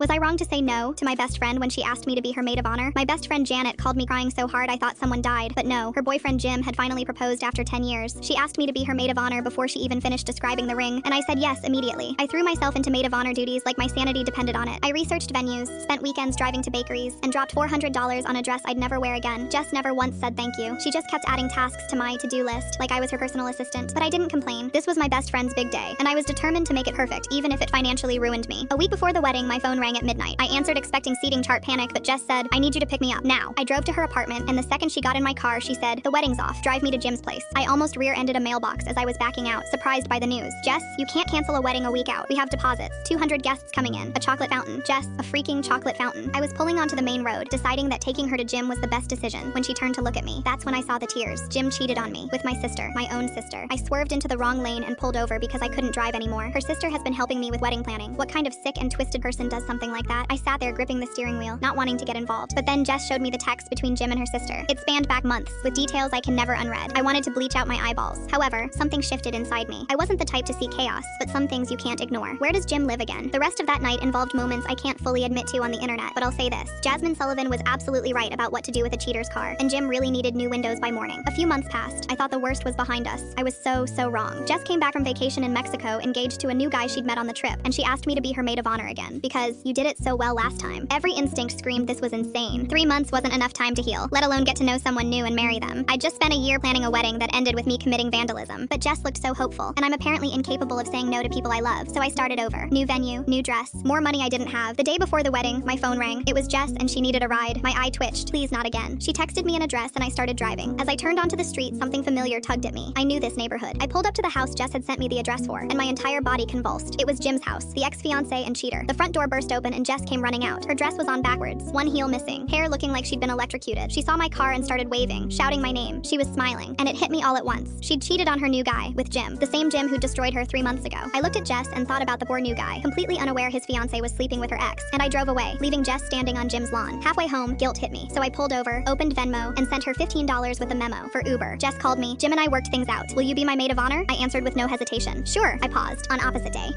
Was I wrong to say no to my best friend when she asked me to be her maid of honor? My best friend Janet called me crying so hard I thought someone died, but no, her boyfriend Jim had finally proposed after 10 years. She asked me to be her maid of honor before she even finished describing the ring, and I said yes immediately. I threw myself into maid of honor duties like my sanity depended on it. I researched venues, spent weekends driving to bakeries, and dropped $400 on a dress I'd never wear again. Jess never once said thank you. She just kept adding tasks to my to-do list like I was her personal assistant, but I didn't complain. This was my best friend's big day, and I was determined to make it perfect, even if it financially ruined me. A week before the wedding, my phone rang at midnight. I answered expecting seating chart panic, but Jess said, "I need you to pick me up now." I drove to her apartment, and the second she got in my car, she said, "The wedding's off. Drive me to Jim's place." I almost rear-ended a mailbox as I was backing out, surprised by the news. "Jess, you can't cancel a wedding a week out. We have deposits. 200 guests coming in. A chocolate fountain." Jess, a freaking chocolate fountain. I was pulling onto the main road, deciding that taking her to Jim was the best decision, when she turned to look at me. That's when I saw the tears. Jim cheated on me with my sister, my own sister. I swerved into the wrong lane and pulled over because I couldn't drive anymore. Her sister has been helping me with wedding planning. What kind of sick and twisted person does something like that? I sat there gripping the steering wheel, not wanting to get involved. But then Jess showed me the text between Jim and her sister. It spanned back months, with details I can never unread. I wanted to bleach out my eyeballs. However, something shifted inside me. I wasn't the type to seek chaos, but some things you can't ignore. Where does Jim live again? The rest of that night involved moments I can't fully admit to on the internet, but I'll say this. Jasmine Sullivan was absolutely right about what to do with a cheater's car, and Jim really needed new windows by morning. A few months passed. I thought the worst was behind us. I was so wrong. Jess came back from vacation in Mexico, engaged to a new guy she'd met on the trip, and she asked me to be her maid of honor again, because you did it so well last time. Every instinct screamed this was insane. 3 months wasn't enough time to heal, let alone get to know someone new and marry them. I'd just spent a year planning a wedding that ended with me committing vandalism, but Jess looked so hopeful, and I'm apparently incapable of saying no to people I love, so I started over. New venue, new dress, more money I didn't have. The day before the wedding, my phone rang. It was Jess, and she needed a ride. My eye twitched. Please, not again. She texted me an address, and I started driving. As I turned onto the street, something familiar tugged at me. I knew this neighborhood. I pulled up to the house Jess had sent me the address for, and my entire body convulsed. It was Jim's house, the ex-fiancé and cheater. The front door burst open, and Jess came running out. Her dress was on backwards, one heel missing, hair looking like she'd been electrocuted. She saw my car and started waving, shouting my name. She was smiling, and it hit me all at once. She'd cheated on her new guy, with Jim, the same Jim who destroyed her 3 months ago. I looked at Jess and thought about the poor new guy, completely unaware his fiancé was sleeping with her ex, and I drove away, leaving Jess standing on Jim's lawn. Halfway home, guilt hit me, so I pulled over, opened Venmo, and sent her $15 with a memo for Uber. Jess called me. Jim and I worked things out. "Will you be my maid of honor?" I answered with no hesitation. "Sure." I paused. On opposite day.